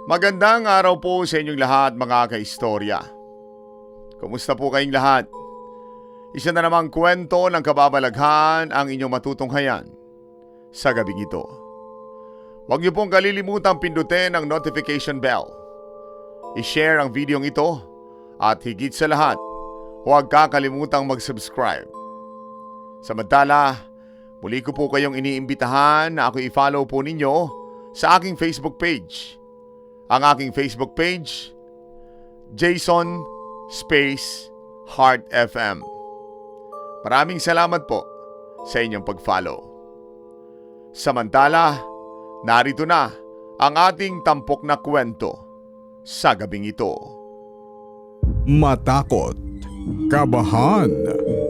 Magandang araw po sa inyong lahat mga kaistorya. Kumusta po kayong lahat? Isa na namang kwento ng kababalaghan ang inyong matutunghayan sa gabing ito. Huwag niyo pong kalilimutang pindutin ang notification bell. I-share ang videong ito at higit sa lahat, huwag kakalimutang mag-subscribe. Samantala, muli ko po kayong iniimbitahan na ako i-follow po ninyo sa aking Facebook page. Ang aking Facebook page, Jason Space Heart FM. Maraming salamat po sa inyong pag-follow. Samantala, narito na ang ating tampok na kwento sa gabing ito. Matakot, kabahan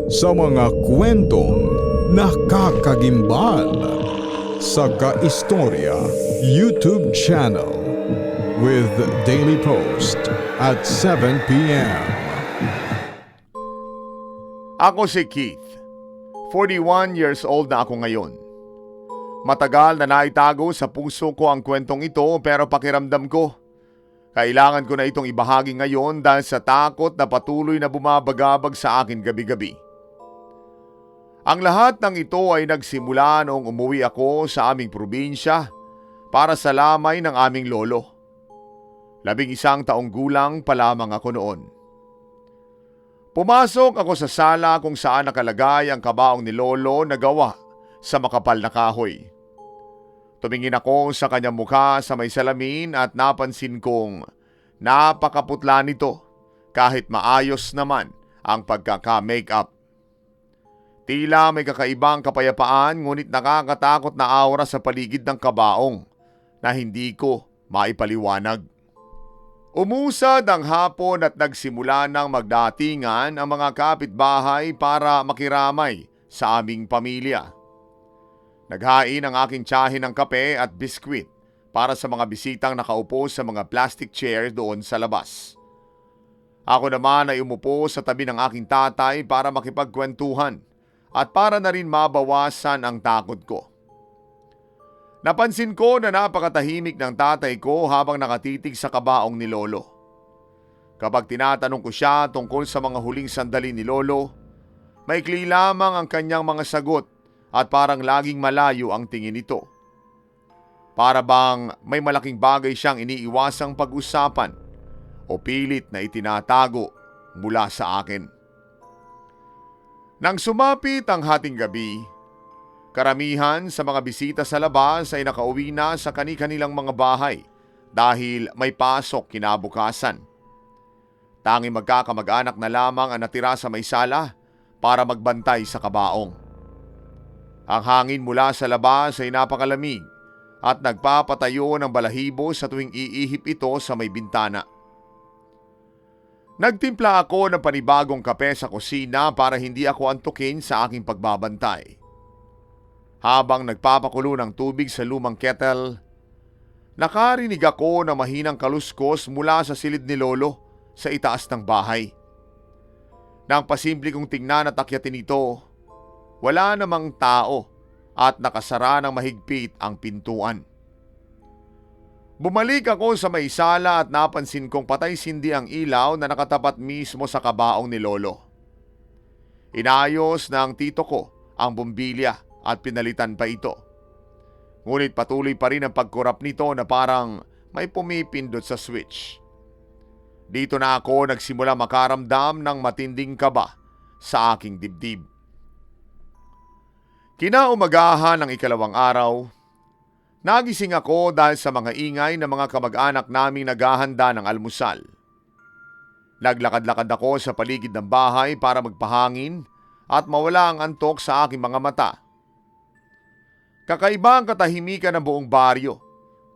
sa mga kwentong nakakagimbal sa Kaistorya YouTube channel with daily post at 7 p.m. Ako si Keith. 41 years old na ako ngayon. Matagal na naitago sa puso ko ang kwentong ito pero pakiramdam ko, kailangan ko na itong ibahagi ngayon dahil sa takot na patuloy na bumabagabag sa akin gabi-gabi. Ang lahat ng ito ay nagsimula noong umuwi ako sa aming probinsya para sa lamay ng aming lolo. 11 taong gulang pa lamang ako noon. Pumasok ako sa sala kung saan nakalagay ang kabaong ni lolo na gawa sa makapal na kahoy. Tumingin ako sa kanyang mukha sa may salamin at napansin kong napakaputla nito kahit maayos naman ang pagkaka-makeup. Tila may kakaibang kapayapaan ngunit nakakatakot na aura sa paligid ng kabaong na hindi ko maipaliwanag. Umusad ang hapon at nagsimula ng magdatingan ang mga kapitbahay para makiramay sa aming pamilya. Naghain ang aking tiyahin ng kape at biskwit para sa mga bisitang nakaupo sa mga plastic chair doon sa labas. Ako naman ay umupo sa tabi ng aking tatay para makipagkwentuhan at para na rin mabawasan ang takot ko. Napansin ko na napakatahimik ng tatay ko habang nakatitig sa kabaong ni lolo. Kapag tinatanong ko siya tungkol sa mga huling sandali ni lolo, maikli lamang ang kanyang mga sagot at parang laging malayo ang tingin nito. Para bang may malaking bagay siyang iniiwasang pag-usapan o pilit na itinatago mula sa akin. Nang sumapit ang hating gabi, karamihan sa mga bisita sa labas ay nakauwi na sa kani-kanilang mga bahay dahil may pasok kinabukasan. Tanging magkakamag-anak na lamang ang natira sa may sala para magbantay sa kabaong. Ang hangin mula sa labas ay napakalamig at nagpapatayo ng balahibo sa tuwing iihip ito sa may bintana. Nagtimpla ako ng panibagong kape sa kusina para hindi ako antukin sa aking pagbabantay. Habang nagpapakulo ng tubig sa lumang kettle, nakarinig ako ng mahinang kaluskos mula sa silid ni lolo sa itaas ng bahay. Nang pasimple kong tingnan at akyatin ito, wala namang tao at nakasara ng mahigpit ang pintuan. Bumalik ako sa may sala at napansin kong patay-sindi ang ilaw na nakatapat mismo sa kabaong ni lolo. Inayos ng tito ko ang bumbilya at pinalitan pa ito. Ngunit patuloy pa rin ang pagkurap nito na parang may pumipindot sa switch. Dito na ako nagsimula makaramdam ng matinding kaba sa aking dibdib. Kinaumagahan ng ikalawang araw, nagising ako dahil sa mga ingay ng mga kamag-anak naming naghahanda ng almusal. Naglakad-lakad ako sa paligid ng bahay para magpahangin at mawala ang antok sa aking mga mata. Kakaiba ang katahimikan ng buong baryo,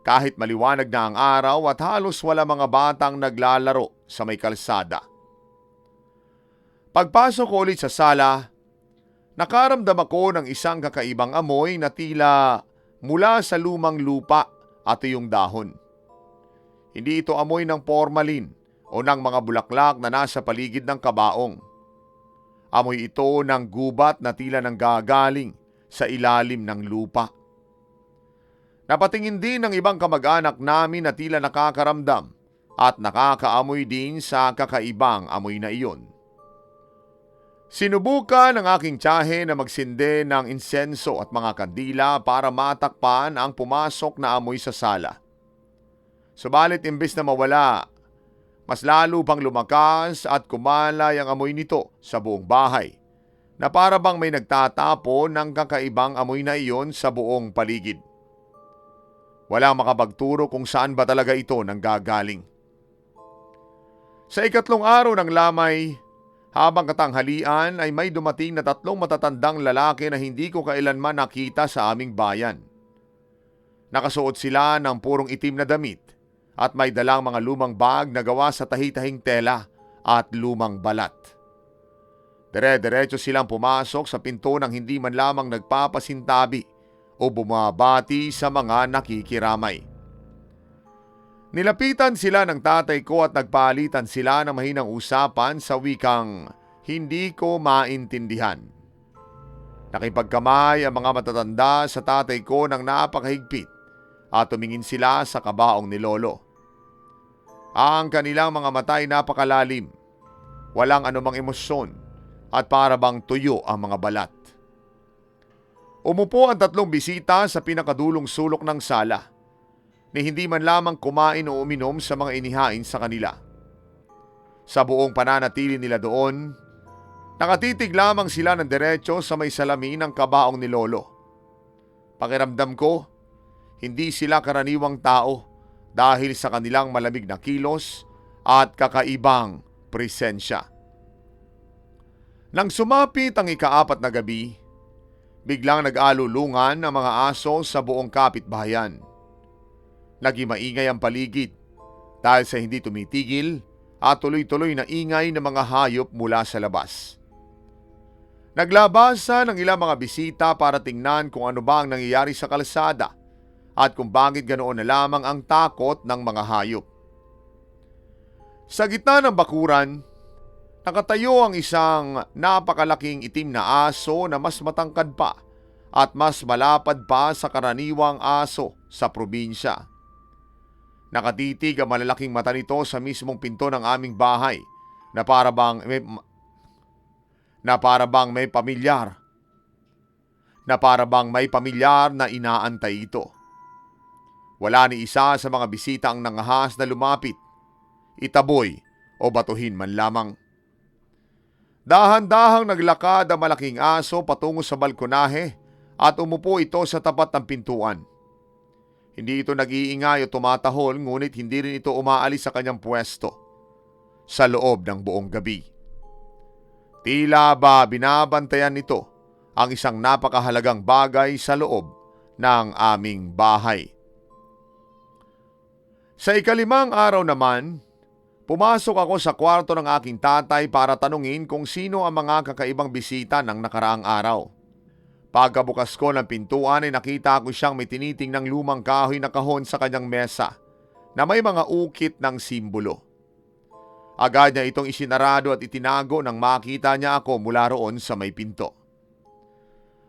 kahit maliwanag na ang araw at halos wala mga batang naglalaro sa may kalsada. Pagpasok ko ulit sa sala, nakaramdam ako ng isang kakaibang amoy na tila mula sa lumang lupa at iyong dahon. Hindi ito amoy ng formalin o ng mga bulaklak na nasa paligid ng kabaong. Amoy ito ng gubat na tila nanggagaling sa ilalim ng lupa. Napatingin din ng ibang kamag-anak namin na tila nakakaramdam at nakakaamoy din sa kakaibang amoy na iyon. Sinubukan ng aking tiyahe na magsindi ng insenso at mga kandila para matakpan ang pumasok na amoy sa sala. Subalit imbes na mawala, mas lalo pang lumakas at kumalay ang amoy nito sa buong bahay, na para bang may nagtatapon ng kakaibang amoy na iyon sa buong paligid. Walang makapagturo kung saan ba talaga ito nanggagaling. Sa ikatlong araw ng lamay, habang katanghalian ay may dumating na 3 matatandang lalaki na hindi ko kailanman nakita sa aming bayan. Nakasuot sila ng purong itim na damit at may dalang mga lumang bag na gawa sa tahi-tahing tela at lumang balat. Dire-diretso silang pumasok sa pinto ng hindi man lamang nagpapasintabi o bumabati sa mga nakikiramay. Nilapitan sila ng tatay ko at nagpalitan sila ng mahinang usapan sa wikang hindi ko maintindihan. Nakipagkamay ang mga matatanda sa tatay ko ng napakahigpit at tumingin sila sa kabaong ni Lolo. Ang kanilang mga mata ay napakalalim, walang anumang emosyon at para bang tuyo ang mga balat. Umupo ang 3 bisita sa pinakadulong sulok ng sala, ni hindi man lamang kumain o uminom sa mga inihain sa kanila. Sa buong pananatili nila doon, nakatitig lamang sila ng diretso sa may salamin ng kabaong ni Lolo. Pakiramdam ko, hindi sila karaniwang tao dahil sa kanilang malamig na kilos at kakaibang presensya. Nang sumapit ang ika-4 na gabi, biglang nag-alulungan ang mga aso sa buong kapitbahayan. Naging maingay ang paligid dahil sa hindi tumitigil at tuloy-tuloy na ingay ng mga hayop mula sa labas. Naglabasa ng ilang mga bisita para tingnan kung ano ba ang nangyayari sa kalsada at kung bakit ganoon na lamang ang takot ng mga hayop. Sa gitna ng bakuran, nakatayo ang isang napakalaking itim na aso na mas matangkad pa at mas malapad pa sa karaniwang aso sa probinsya. Nakatitig ang malalaking mata nito sa mismong pinto ng aming bahay na para bang may pamilyar na inaantay ito. Wala ni isa sa mga bisita ang nangahas na lumapit, itaboy o batuhin man lamang. Dahan-dahang naglakad ang malaking aso patungo sa balkonahe at umupo ito sa tapat ng pintuan. Hindi ito nag-iingay o tumatahol, ngunit hindi rin ito umaalis sa kanyang pwesto sa loob ng buong gabi. Tila ba binabantayan nito ang isang napakahalagang bagay sa loob ng aming bahay. Sa ika-5 araw naman, pumasok ako sa kwarto ng aking tatay para tanungin kung sino ang mga kakaibang bisita ng nakaraang araw. Pagkabukas ko ng pintuan ay nakita ko siyang may tinitingnang lumang kahoy na kahon sa kanyang mesa na may mga ukit ng simbolo. Agad niya itong isinarado at itinago nang makita niya ako mula roon sa may pinto.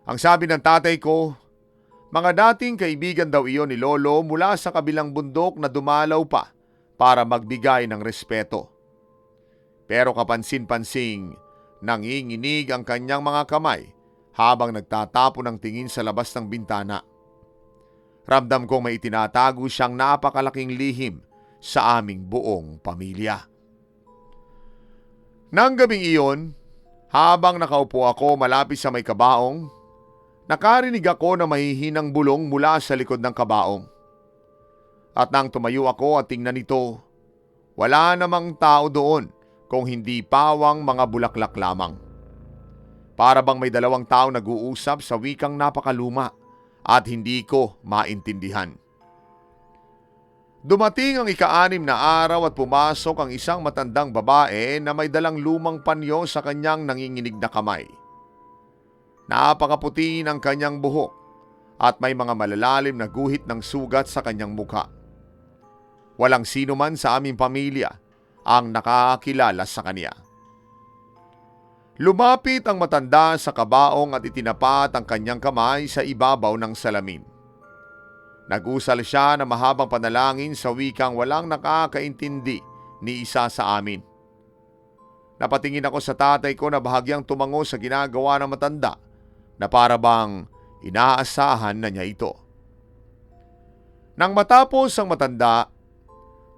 Ang sabi ng tatay ko, mga dating kaibigan daw iyon ni Lolo mula sa kabilang bundok na dumalaw pa para magbigay ng respeto. Pero kapansin-pansing, nanginginig ang kanyang mga kamay habang nagtatapo ng tingin sa labas ng bintana. Ramdam kong may itinatago siyang napakalaking lihim sa aming buong pamilya. Nang gabing iyon, habang nakaupo ako malapit sa may kabaong, nakarinig ako na mahihinang bulong mula sa likod ng kabaong. At nang tumayo ako at tingnan ito, wala namang tao doon kung hindi pawang mga bulaklak lamang. Para bang may 2 tao nag-uusap sa wikang napakaluma at hindi ko maintindihan. Dumating ang ika-6 na araw at pumasok ang isang matandang babae na may dalang lumang panyo sa kanyang nanginginig na kamay. Napakaputi ng kanyang buhok at may mga malalalim na guhit ng sugat sa kanyang mukha. Walang sino man sa aming pamilya ang nakakilala sa kanya. Lumapit ang matanda sa kabaong at itinapat ang kanyang kamay sa ibabaw ng salamin. Nag-usal siya ng mahabang panalangin sa wikang walang nakakaintindi ni isa sa amin. Napatingin ako sa tatay ko na bahagyang tumango sa ginagawa ng matanda na para bang inaasahan na niya ito. Nang matapos ang matanda,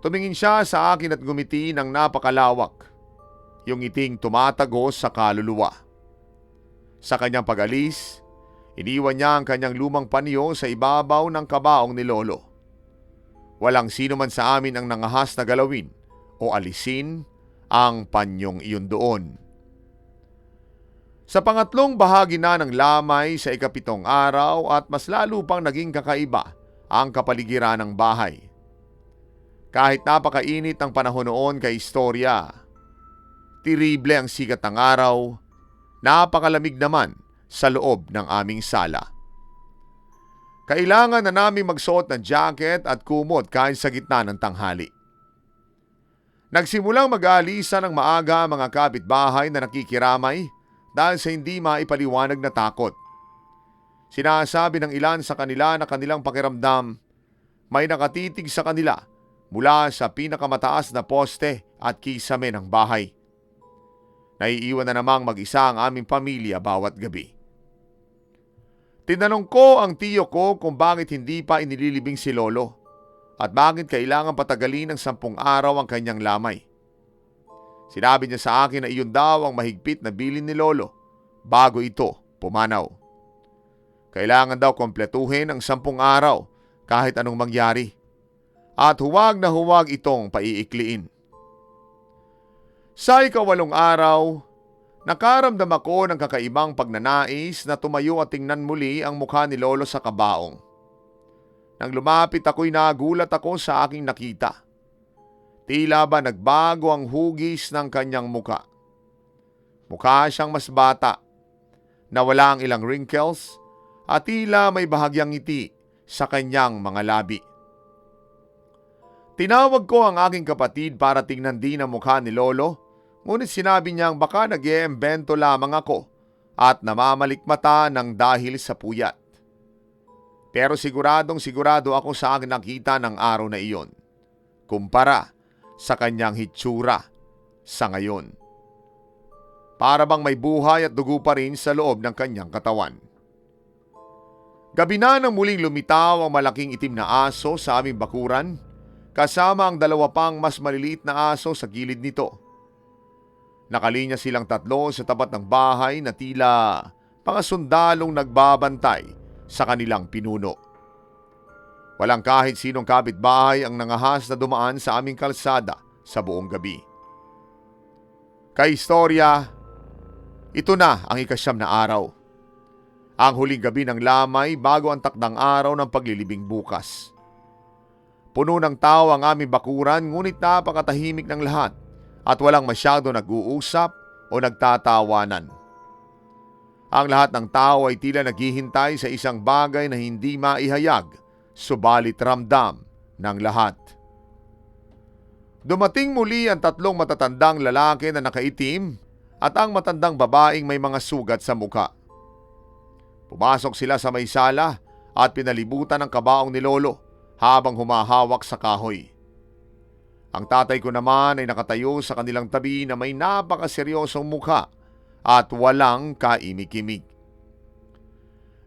tumingin siya sa akin at gumiti ng napakalawak, yung ngiting tumatagos sa kaluluwa. Sa kanyang pag-alis, iniwan niya ang kanyang lumang panyo sa ibabaw ng kabaong ni Lolo. Walang sino man sa amin ang nangahas na galawin o alisin ang panyong iyon doon. Sa pangatlong bahagi na ng lamay sa ikapitong araw at mas lalo pang naging kakaiba ang kapaligiran ng bahay. Kahit napakainit ang panahon noon kay istorya, tirible ang sikat ng araw, napakalamig naman sa loob ng aming sala. Kailangan na naming magsuot ng jacket at kumot kahit sa gitna ng tanghali. Nagsimulang mag-aalisa ng maaga ang mga kapitbahay na nakikiramay dahil sa hindi maipaliwanag na takot. Sinasabi ng ilan sa kanila na kanilang pakiramdam may nakatitig sa kanila mula sa pinakamataas na poste at kisame ng bahay. Naiiwan na namang mag-isa ang aming pamilya bawat gabi. Tinanong ko ang tiyo ko kung bakit hindi pa inililibing si Lolo at bakit kailangan patagalin ng 10 araw ang kanyang lamay. Sinabi niya sa akin na iyon daw ang mahigpit na bilin ni Lolo bago ito pumanaw. Kailangan daw kompletuhin ang 10 araw kahit anong mangyari at huwag na huwag itong paiikliin. Sa ika-8 araw, nakaramdam ako ng kakaibang pagnanais na tumayo at tingnan muli ang mukha ni Lolo sa kabaong. Nang lumapit ako'y nagulat ako sa aking nakita. Tila ba nagbago ang hugis ng kanyang muka. Mukha siyang mas bata, nawala ang ilang wrinkles at tila may bahagyang ngiti sa kanyang mga labi. Tinawag ko ang aking kapatid para tingnan din ang mukha ni Lolo, ngunit sinabi niyang baka nag-iimbento lamang ako at namamalikmata ng dahil sa puyat. Pero sigurado ako sa aking nakita ng araw na iyon, kumpara sa kanyang hitsura sa ngayon. Para bang may buhay at dugo pa rin sa loob ng kanyang katawan. Gabi na nang muling lumitaw ang malaking itim na aso sa aming bakuran, kasama ang 2 pang mas maliliit na aso sa gilid nito. Nakalinya silang 3 sa tapat ng bahay na tila mga sundalong nagbabantay sa kanilang pinuno. Walang kahit sinong kapitbahay ang nangahas na dumaan sa aming kalsada sa buong gabi. Kaistorya, ito na ang ika-9 na araw. Ang huling gabi ng lamay bago ang takdang araw ng paglilibing bukas. Puno ng tao ang aming bakuran ngunit napakatahimik ng lahat at walang masyado nag-uusap o nagtatawanan. Ang lahat ng tao ay tila naghihintay sa isang bagay na hindi maihayag, subalit ramdam ng lahat. Dumating muli ang 3 matatandang lalaki na nakaitim at ang matandang babaeng may mga sugat sa muka. Pumasok sila sa may sala at pinalibutan ng kabaong ni Lolo habang humahawak sa kahoy. Ang tatay ko naman ay nakatayo sa kanilang tabi na may napakaseryosong mukha at walang kaimik-imik.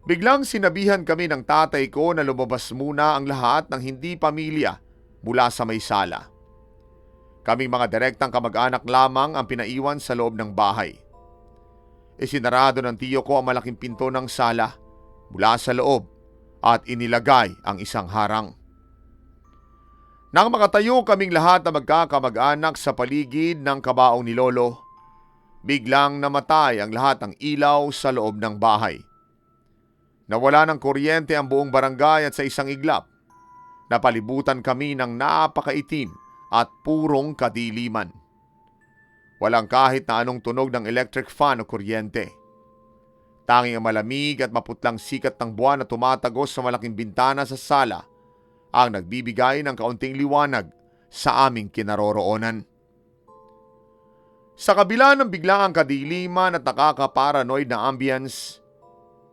Biglang sinabihan kami ng tatay ko na lumabas muna ang lahat ng hindi pamilya mula sa may sala. Kaming mga direktang kamag-anak lamang ang pinaiwan sa loob ng bahay. Isinarado ng tiyo ko ang malaking pinto ng sala mula sa loob at inilagay ang isang harang. Nang makatayo kaming lahat na magkakamag-anak sa paligid ng kabaong ni Lolo, biglang namatay ang lahat ng ilaw sa loob ng bahay. Nawala ng kuryente ang buong barangay at sa isang iglap, napalibutan kami ng napakaitim at purong kadiliman. Walang kahit na anong tunog ng electric fan o kuryente. Tanging ang malamig at maputlang sikat ng buwan na tumatagos sa malaking bintana sa sala ang nagbibigay ng kaunting liwanag sa aming kinaroroonan. Sa kabila ng biglaang kadiliman at nakaka-paranoid na ambience,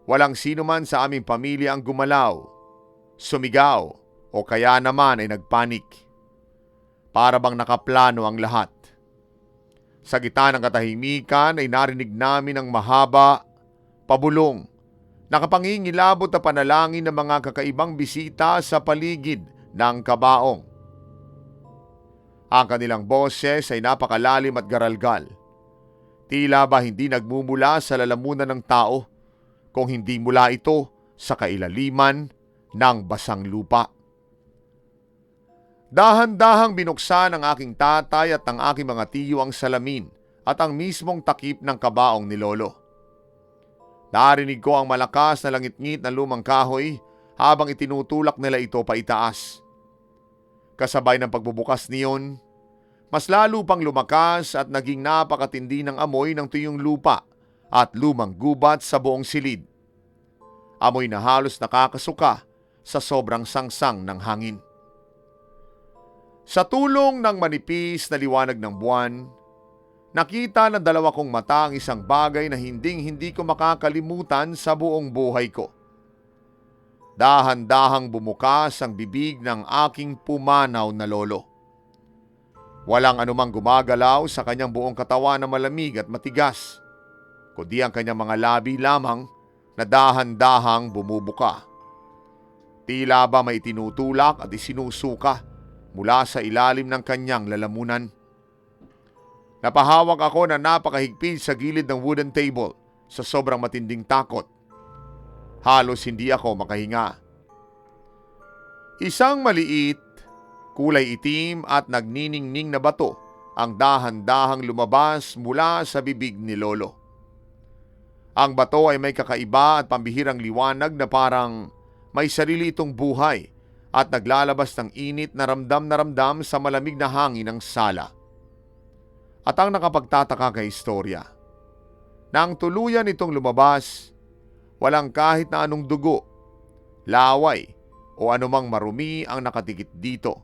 walang sino man sa aming pamilya ang gumalaw sumigaw o kaya naman ay nagpanik. Para bang nakaplano ang lahat. Sa gitna ng katahimikan ay narinig namin ang mahaba, pabulong, nakapangingilabot na panalangin ng mga kakaibang bisita sa paligid ng kabaong. Ang kanilang boses ay napakalalim at garalgal. Tila ba hindi nagmumula sa lalamunan ng tao, kung hindi mula ito sa kailaliman ng basang lupa. Dahan-dahang binuksan ng aking tatay at ng aking mga tiyo ang salamin at ang mismong takip ng kabaong ni Lolo. Narinig ko ang malakas na langit-ngit ng lumang kahoy habang itinutulak nila ito paitaas. Kasabay ng pagbubukas niyon, mas lalo pang lumakas at naging napakatindi ng amoy ng tuyong lupa at lumang gubat sa buong silid. Amoy na halos nakakasuka sa sobrang sangsang ng hangin. Sa tulong ng manipis na liwanag ng buwan, nakita ng dalawa kong mata ang isang bagay na hinding-hindi ko makakalimutan sa buong buhay ko. Dahan-dahang bumukas ang bibig ng aking pumanaw na lolo. Walang anumang gumagalaw sa kanyang buong katawan na malamig at matigas, kundi ang kanyang mga labi lamang na dahan-dahang bumubuka. Tila ba may tinutulak at isinusuka mula sa ilalim ng kanyang lalamunan. Napahawak ako na napakahigpit sa gilid ng wooden table sa sobrang matinding takot. Halos hindi ako makahinga. Isang maliit, kulay itim at nagniningning na bato ang dahan-dahang lumabas mula sa bibig ni Lolo. Ang bato ay may kakaiba at pambihirang liwanag na parang may sarili itong buhay at naglalabas ng init na ramdam sa malamig na hangin ng sala. At ang nakapagtataka kay istorya, nang tuluyan itong lumabas, walang kahit na anong dugo, laway o anumang marumi ang nakatikit dito.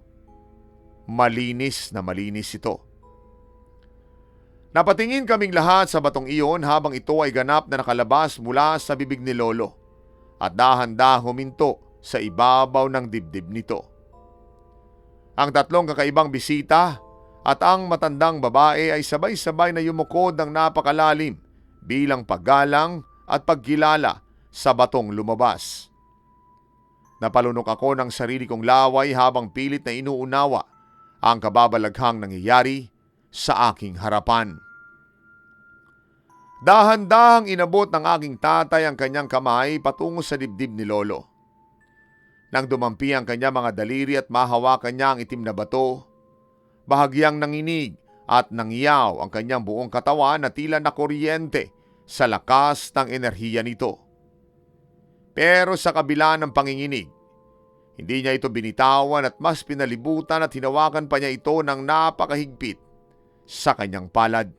Malinis na malinis ito. Napatingin kaming lahat sa batong iyon habang ito ay ganap na nakalabas mula sa bibig ni Lolo at dahan-dahang huminto sa ibabaw ng dibdib nito. Ang tatlong kakaibang bisita at ang matandang babae ay sabay-sabay na yumukod ng napakalalim bilang paggalang at pagkilala sa batong lumabas. Napalunok ako ng sarili kong laway habang pilit na inuunawa ang kababalaghang nangyayari sa aking harapan. Dahan-dahang inabot ng aking tatay ang kanyang kamay patungo sa dibdib ni Lolo. Nang dumampi ang kanyang mga daliri at mahawakan niya ang itim na bato, bahagyang nanginig at nangyaw ang kanyang buong katawan na tila na kuryente sa lakas ng enerhiya nito. Pero sa kabila ng panginginig, hindi niya ito binitawan at mas pinalibutan at hinawakan pa niya ito ng napakahigpit sa kanyang palad.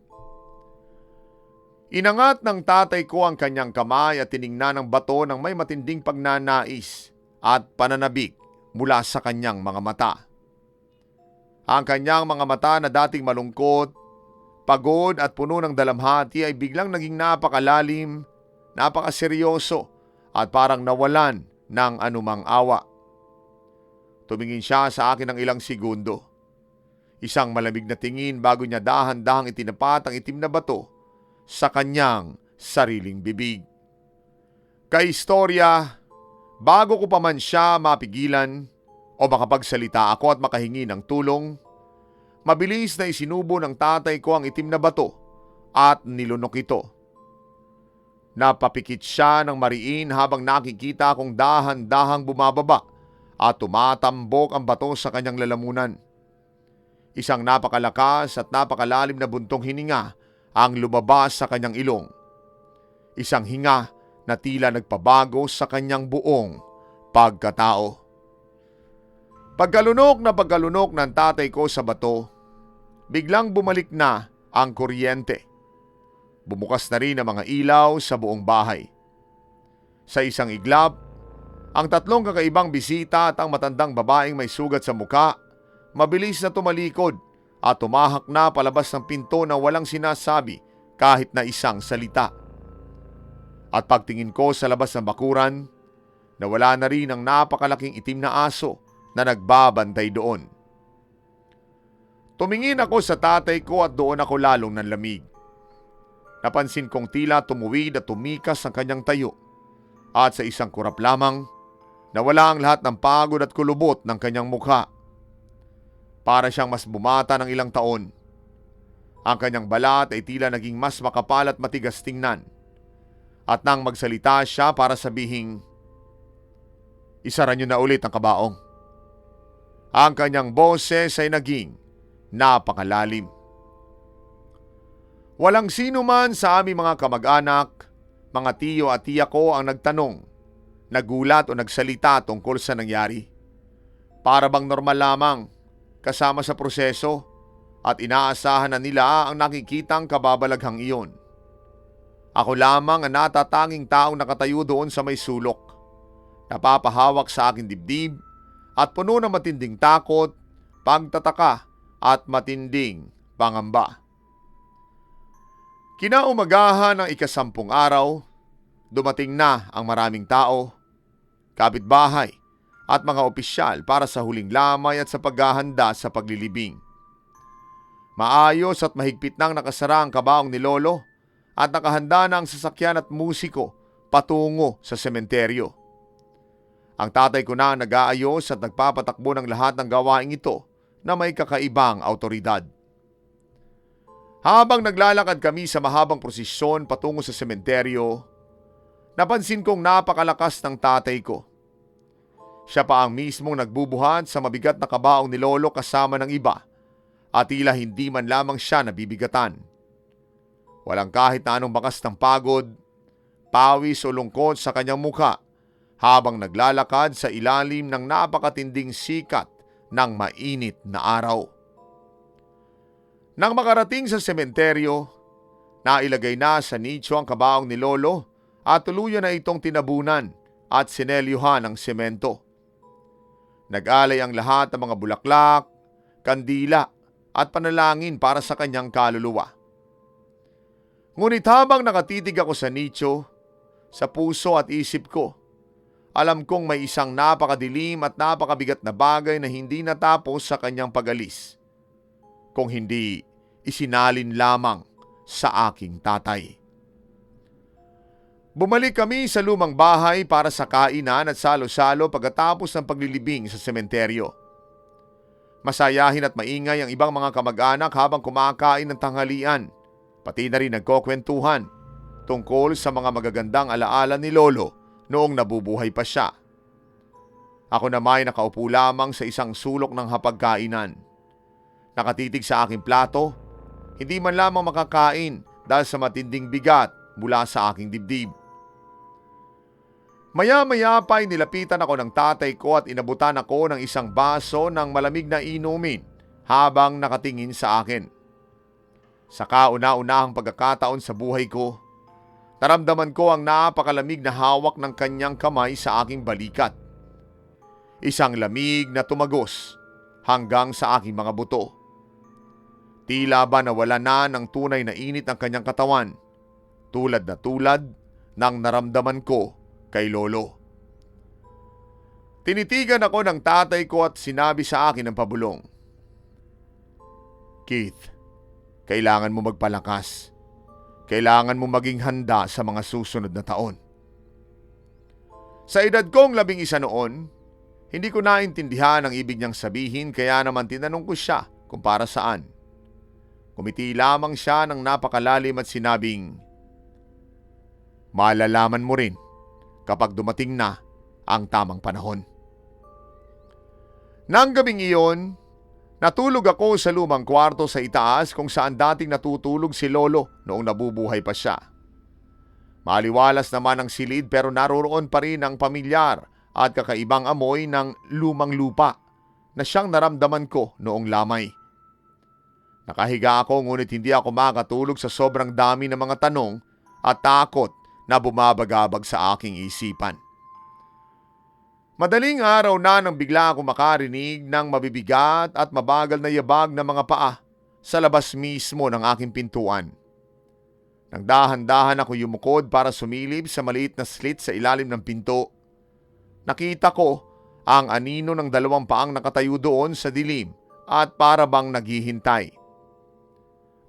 Inangat ng tatay ko ang kanyang kamay at tiningnan ang bato ng may matinding pagnanais at pananabik mula sa kanyang mga mata. Ang kanyang mga mata na dating malungkot, pagod at puno ng dalamhati ay biglang naging napakalalim, napakaseryoso at parang nawalan ng anumang awa. Tumingin siya sa akin ng ilang segundo. Isang malamig na tingin bago niya dahan-dahang itinapat ang itim na bato sa kanyang sariling bibig. Kaistorya, bago ko pa man siya mapigilan o makapagsalita ako at makahingi ng tulong, mabilis na isinubo ng tatay ko ang itim na bato at nilunok ito. Napapikit siya ng mariin habang nakikita akong dahan-dahang bumababa at tumatambok ang bato sa kanyang lalamunan. Isang napakalakas at napakalalim na buntong hininga ang lumabas sa kanyang ilong. Isang hinga na tila nagpabago sa kanyang buong pagkatao. Pagkalunok ng tatay ko sa bato, biglang bumalik na ang kuryente. Bumukas na rin ang mga ilaw sa buong bahay. Sa isang iglap, ang tatlong kakaibang bisita at ang matandang babaeng may sugat sa muka, mabilis na tumalikod at tumahak na palabas ng pinto na walang sinasabi kahit na isang salita. At pagtingin ko sa labas ng bakuran, Nawala na rin ang napakalaking itim na aso na nagbabantay doon. Tumingin ako sa tatay ko at doon ako lalong nanlamig. Napansin kong tila tumuwid at tumikas ang kanyang tayo at sa isang kurap lamang, nawala ang lahat ng pagod at kulubot ng kanyang mukha. Para siyang mas bumata ng ilang taon. Ang kanyang balat ay tila naging mas makapal at matigas tingnan. At nang magsalita siya para sabihing, "Isara niyo na ulit ang kabaong." Ang kanyang boses ay naging napakalalim. Walang sino man sa aming mga kamag-anak, mga tiyo at tiya ko ang nagtanong, nagulat o nagsalita tungkol sa nangyari. Para bang normal lamang, kasama sa proseso, at inaasahan na nila ang nakikitang kababalaghang iyon. Ako lamang ang natatanging taong nakatayo doon sa may sulok, napapahawak sa aking dibdib at puno ng matinding takot, pagtataka at matinding pangamba. Kinaumagahan ng ika-10 araw, dumating na ang maraming tao, kapitbahay at mga opisyal para sa huling lamay at sa paghahanda sa paglilibing. Maayos at mahigpit nang nakasara ang kabaong ni Lolo at nakahanda na ang sasakyan at musiko patungo sa sementeryo. Ang tatay ko na nag-aayos at nagpapatakbo ng lahat ng gawaing ito na may kakaibang autoridad. Habang naglalakad kami sa mahabang prosesyon patungo sa sementeryo, napansin kong napakalakas ng tatay ko. Siya pa ang mismong nagbubuhat sa mabigat na kabaong ni Lolo kasama ng iba at tila hindi man lamang siya nabibigatan. Walang kahit na anong bakas ng pagod, pawis o lungkot sa kanyang mukha habang naglalakad sa ilalim ng napakatinding sikat ng mainit na araw. Nang makarating sa sementeryo, nailagay na sa nicho ang kabaong ni Lolo at tuluyan na itong tinabunan at sinelyuhan ng semento. Nag-alay ang lahat ng mga bulaklak, kandila at panalangin para sa kanyang kaluluwa. Ngunit habang nakatitig ako sa nicho, sa puso at isip ko, alam kong may isang napakadilim at napakabigat na bagay na hindi natapos sa kanyang pag-alis, kung hindi isinalin lamang sa aking tatay. Bumalik kami sa lumang bahay para sa kainan at salo-salo pagkatapos ng paglilibing sa sementeryo. Masayahin at maingay ang ibang mga kamag-anak habang kumakain ng tanghalian, pati na rin nagkukwentuhan tungkol sa mga magagandang alaala ni Lolo noong nabubuhay pa siya. Ako naman ay nakaupo lamang sa isang sulok ng hapagkainan. Nakatitig sa aking plato, hindi man lamang makakain dahil sa matinding bigat mula sa aking dibdib. Maya-maya pa ay nilapitan ako ng tatay ko at inabutan ako ng isang baso ng malamig na inumin habang nakatingin sa akin. Sa kauna-unahang pagkakataon sa buhay ko, naramdaman ko ang napakalamig na hawak ng kanyang kamay sa aking balikat. Isang lamig na tumagos hanggang sa aking mga buto. Tila ba nawala na ng tunay na init ang kanyang katawan, tulad na tulad ng naramdaman ko kay Lolo. Tinitigan ako ng tatay ko at sinabi sa akin ng pabulong, "Keith, kailangan mo magpalakas. Kailangan mo maging handa sa mga susunod na taon." Sa edad kong 11 noon, hindi ko naintindihan ang ibig niyang sabihin kaya naman tinanong ko siya kung para saan. Kumiti lamang siya ng napakalalim at sinabing, "Malalaman mo rin kapag dumating na ang tamang panahon." Nang gabing iyon, natulog ako sa lumang kwarto sa itaas kung saan dating natutulog si Lolo noong nabubuhay pa siya. Maliwalas naman ang silid pero naroroon pa rin ang pamilyar at kakaibang amoy ng lumang lupa na siyang naramdaman ko noong lamay. Nakahiga ako ngunit hindi ako makatulog sa sobrang dami ng mga tanong at takot na bumabagabag sa aking isipan. Madaling araw na nang bigla ako makarinig ng mabibigat at mabagal na yabag ng mga paa sa labas mismo ng aking pintuan. Nang dahan-dahan ako yumukod para sumilip sa maliit na slit sa ilalim ng pinto, Nakita ko ang anino ng 2 paang nakatayo doon sa dilim at para bang naghihintay.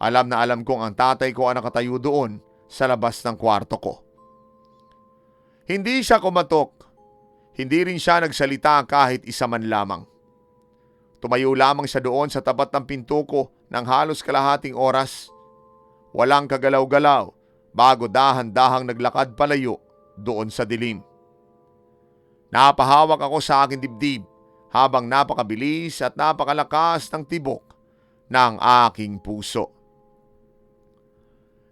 Alam na alam kong ang tatay ko ang nakatayo doon sa labas ng kwarto ko. Hindi siya kumatok. Hindi rin siya nagsalita kahit isa man lamang. Tumayo lamang siya doon sa tapat ng pinto ko ng halos kalahating oras. Walang kagalaw-galaw bago dahan-dahang naglakad palayo doon sa dilim. Napahawak ako sa aking dibdib habang napakabilis at napakalakas ng tibok ng aking puso.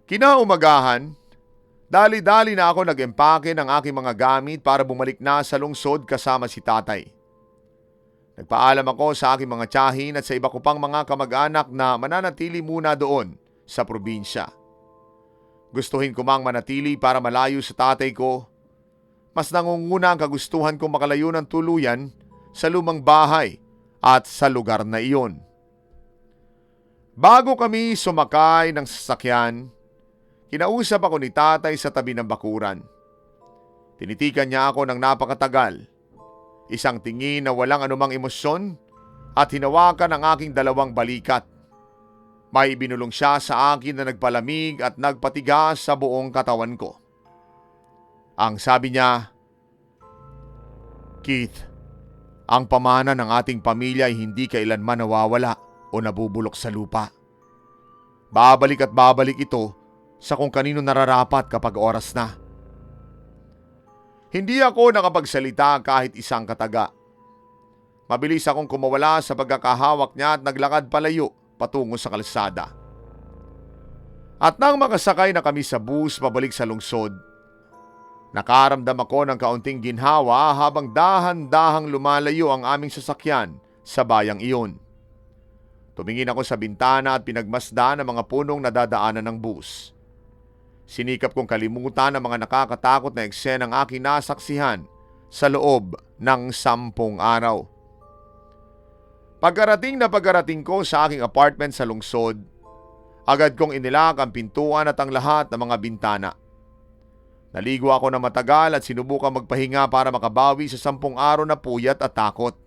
Kinaumagahan, dali-dali na ako nag-empake ng aking mga gamit para bumalik na sa lungsod kasama si tatay. Nagpaalam ako sa aking mga tiyahin at sa iba ko pang mga kamag-anak na mananatili muna doon sa probinsya. Gustuhin ko mang manatili para malayo sa tatay ko. Mas nangunguna ang kagustuhan kong makalayo ng tuluyan sa lumang bahay at sa lugar na iyon. Bago kami sumakay ng sasakyan, kinausap ako ni tatay sa tabi ng bakuran. Tinitikan niya ako ng napakatagal. Isang tingin na walang anumang emosyon at hinawakan ang aking 2 balikat. May binulong siya sa akin na nagpalamig at nagpatigas sa buong katawan ko. Ang sabi niya, "Keith, ang pamana ng ating pamilya ay hindi kailanman nawawala o nabubulok sa lupa. Babalik at babalik ito sa kung kanino nararapat kapag oras na." Hindi ako nakapagsalita kahit isang kataga. Mabilis akong kumawala sa pagkakahawak niya at naglakad palayo patungo sa kalsada. At nang makasakay na kami sa bus pabalik sa lungsod, nakaramdam ako ng kaunting ginhawa habang dahan-dahang lumalayo ang aming sasakyan sa bayang iyon. Tumingin ako sa bintana at pinagmasdan ang mga punong nadadaanan ng bus. Sinikap kong kalimutan ang mga nakakatakot na eksenang aking nasaksihan sa loob ng 10 araw. Pagkarating ko sa aking apartment sa lungsod, agad kong inilak ang pintuan at ang lahat ng mga bintana. Naligo ako na matagal at sinubukang magpahinga para makabawi sa 10 araw na puyat at takot.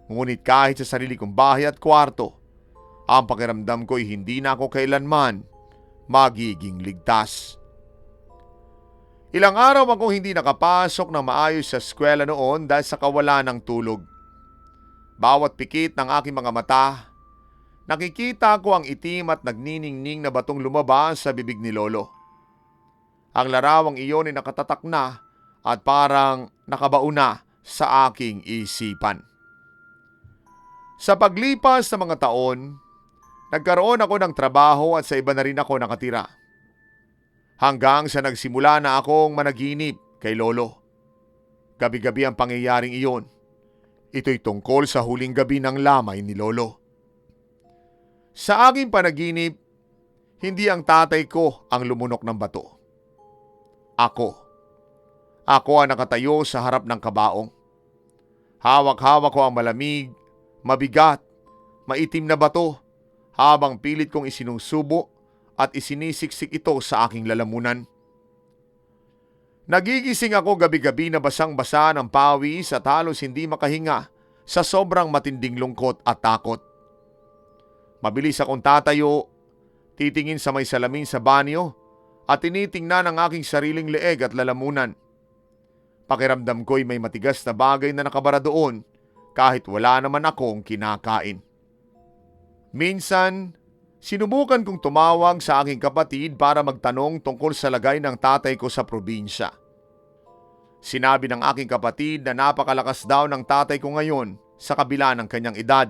Ngunit kahit sa sarili kong bahay at kwarto, ang pakiramdam ko ay hindi na ako kailanman magiging ligtas. Ilang araw akong hindi nakapasok ng maayos sa eskwela noon dahil sa kawalan ng tulog. Bawat pikit ng aking mga mata, nakikita ko ang itim at nagniningning na batong lumabas sa bibig ni Lolo. Ang larawang iyon ay nakatatak na at parang nakabauna sa aking isipan. Sa paglipas ng mga taon, nagkaroon ako ng trabaho at sa iba na rin ako nakatira. Hanggang sa nagsimula na akong managinip kay Lolo. Gabi-gabi ang pangyayaring iyon. Ito'y tungkol sa huling gabi ng lamay ni Lolo. Sa aking panaginip, hindi ang tatay ko ang lumunok ng bato. Ako. Ako ang nakatayo sa harap ng kabaong. Hawak-hawak ko ang malamig, mabigat, maitim na bato habang pilit kong isinusubo at isinisiksik ito sa aking lalamunan. Nagigising ako gabi-gabi na basang-basa ng pawis at halos hindi makahinga sa sobrang matinding lungkot at takot. Mabilis akong tatayo, titingin sa may salamin sa banyo at tinitingnan ang aking sariling leeg at lalamunan. Pakiramdam ko'y may matigas na bagay na nakabara doon kahit wala naman akong kinakain. Minsan, sinubukan kong tumawag sa aking kapatid para magtanong tungkol sa lagay ng tatay ko sa probinsya. Sinabi ng aking kapatid na napakalakas daw ng tatay ko ngayon sa kabila ng kanyang edad.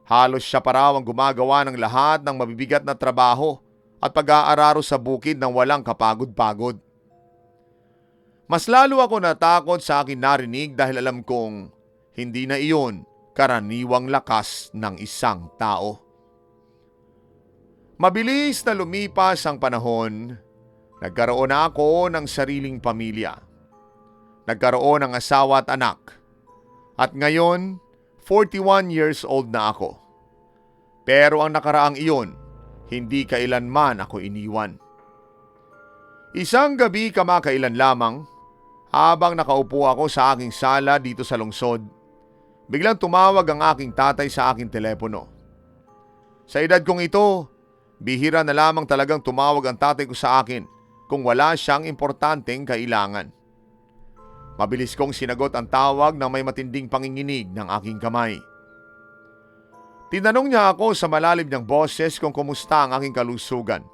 Halos siya pa raw ang gumagawa ng lahat ng mabibigat na trabaho at pag-aararo sa bukid ng walang kapagod-pagod. Mas lalo ako natakot sa aking narinig dahil alam kong hindi na iyon karaniwang lakas ng isang tao. Mabilis na lumipas ang panahon, nagkaroon na ako ng sariling pamilya. Nagkaroon ng asawa at anak. At ngayon, 41 years old na ako. Pero ang nakaraang iyon, hindi kailanman ako iniwan. Isang gabi kamakailan lamang, Habang nakaupo ako sa aking sala dito sa lungsod, biglang tumawag ang aking tatay sa aking telepono. Sa edad kong ito, bihira na lamang talagang tumawag ang tatay ko sa akin kung wala siyang importanteng kailangan. Mabilis kong sinagot ang tawag ng may matinding panginginig ng aking kamay. Tinanong niya ako sa malalim niyang boses kung kumusta ang aking kalusugan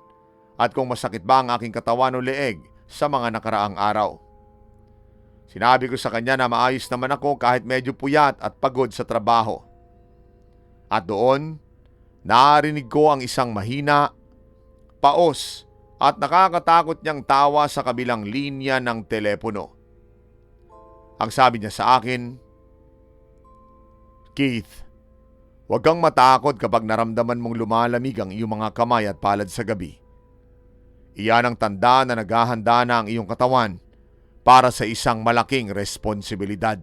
at kung masakit ba ang aking katawan o leeg sa mga nakaraang araw. Sinabi ko sa kanya na maayos naman ako kahit medyo puyat at pagod sa trabaho. At doon, narinig ko ang isang mahina, paos at nakakatakot niyang tawa sa kabilang linya ng telepono. Ang sabi niya sa akin, "Keith, huwag kang matakot kapag naramdaman mong lumalamig ang iyong mga kamay at palad sa gabi. Iyan ang tanda na naghahanda na ang iyong katawan para sa isang malaking responsibilidad."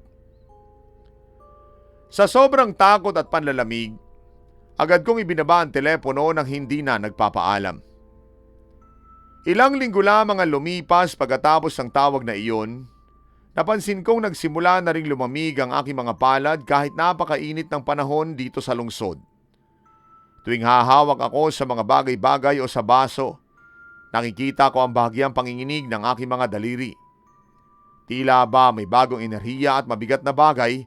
Sa sobrang takot at panlalamig, agad kong ibinaba ang telepono nang hindi na nagpapaalam. Ilang linggo lamang ang lumipas pagkatapos ng tawag na iyon, napansin kong nagsimula na ring lumamig ang aking mga palad kahit napakainit ng panahon dito sa lungsod. Tuwing hahawak ako sa mga bagay-bagay o sa baso, nakikita ko ang bahagyang panginginig ng aking mga daliri. Tila ba may bagong enerhiya at mabigat na bagay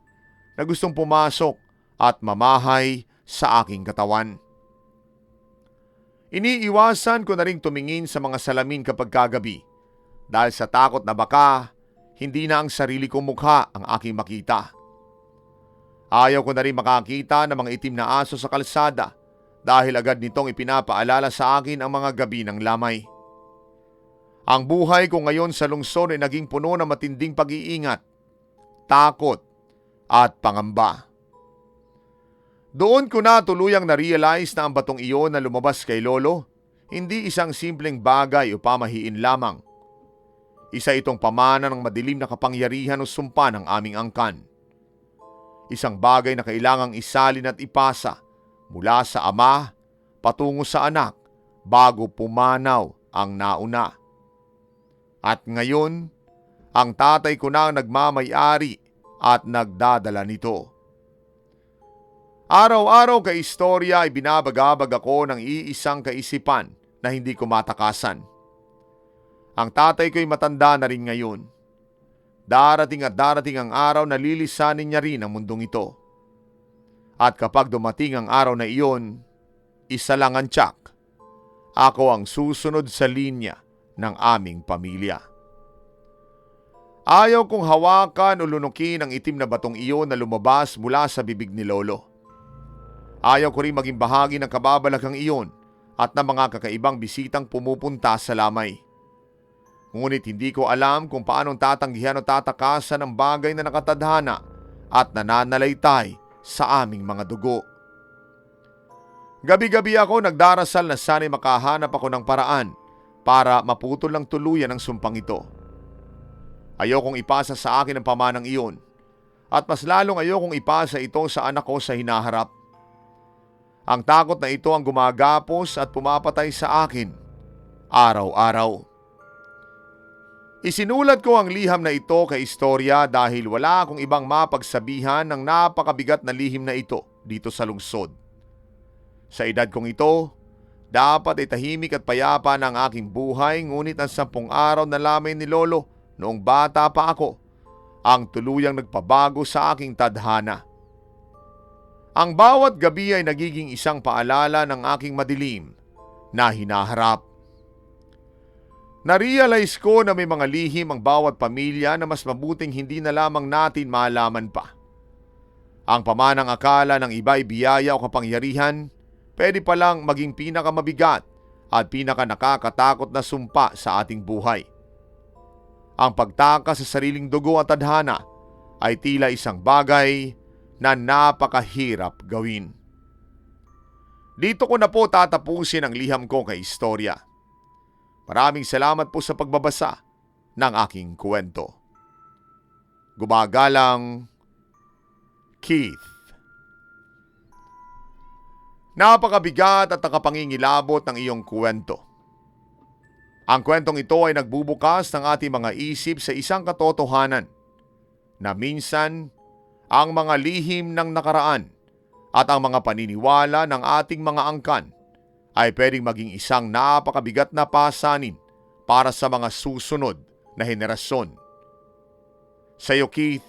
na gustong pumasok at mamahay sa aking katawan. Iniiwasan ko na ring tumingin sa mga salamin kapag kagabi dahil sa takot na baka hindi na ang sarili kong mukha ang aking makita. Ayaw ko na rin makakita ng mga itim na aso sa kalsada dahil agad nitong ipinapaalala sa akin ang mga gabi ng lamay. Ang buhay ko ngayon sa lungsod ay naging puno ng matinding pag-iingat, takot at pangamba. Doon ko na tuluyang na-realize na ang batong iyon na lumabas kay Lolo, hindi isang simpleng bagay o pamahiin lamang. Isa itong pamana ng madilim na kapangyarihan o sumpa ng aming angkan. Isang bagay na kailangang isalin at ipasa mula sa ama patungo sa anak bago pumanaw ang nauna. At ngayon, ang tatay ko na ang nagmamay-ari at nagdadala nito. Araw-araw kay istorya ay binabagabag ako ng iisang kaisipan na hindi ko matakasan. Ang tatay ko'y matanda na rin ngayon. Darating at darating ang araw na lilisanin niya rin ang mundong ito. At kapag dumating ang araw na iyon, isa lang ang tiyak. Ako ang susunod sa linya ng aming pamilya. Ayaw kong hawakan o lunukin ang itim na batong iyon na lumabas mula sa bibig ni Lolo. Ayaw ko rin maging bahagi ng kababalaghang iyon at ng mga kakaibang bisitang pumupunta sa lamay. Ngunit hindi ko alam kung paanong tatanggihan o tatakasan ang bagay na nakatadhana at nananalaytay sa aming mga dugo. Gabi-gabi ako nagdarasal na sana'y makahanap ako ng paraan para maputol lang tuluyan ang sumpang ito. Ayokong ipasa sa akin ang pamanang iyon at mas lalong ayokong ipasa ito sa anak ko sa hinaharap. Ang takot na ito ang gumagapos at pumapatay sa akin araw-araw. Isinulat ko ang liham na ito kay istorya dahil wala akong ibang mapagsabihan ng napakabigat na lihim na ito dito sa lungsod. Sa edad kong ito, dapat ay tahimik at payapa ng aking buhay, ngunit ang 10 araw na lamay ni Lolo noong bata pa ako ang tuluyang nagpabago sa aking tadhana. Ang bawat gabi ay nagiging isang paalala ng aking madilim na hinaharap. Narealize ko na may mga lihim ang bawat pamilya na mas mabuting hindi na lamang natin malaman pa. Ang pamanang akala ng iba ay biyaya o kapangyarihan, pwede palang maging pinakamabigat at pinakanakakatakot na sumpa sa ating buhay. Ang pagtakas sa sariling dugo at tadhana ay tila isang bagay na napakahirap gawin. Dito ko na po tatapusin ang liham ko kay istorya. Maraming salamat po sa pagbabasa ng aking kwento. Gumagalang, Keith. Napakabigat at nakapangingilabot ng iyong kwento. Ang kwentong ito ay nagbubukas ng ating mga isip sa isang katotohanan na minsan ang mga lihim ng nakaraan at ang mga paniniwala ng ating mga angkan ay pwedeng maging isang napakabigat na pasanin para sa mga susunod na henerasyon. Sa iyo, Keith,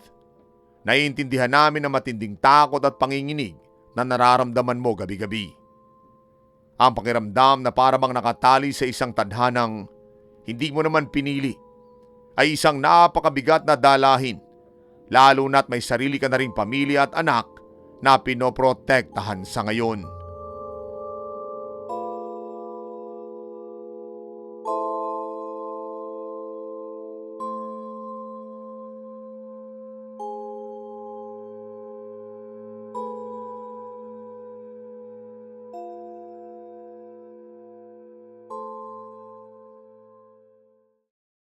naiintindihan namin ang matinding takot at panginginig na nararamdaman mo gabi-gabi. Ang pakiramdam na para bang nakatali sa isang tadhanang hindi mo naman pinili ay isang napakabigat na dalahin, lalo na't may sarili ka na ring pamilya at anak na pinoprotektahan sa ngayon.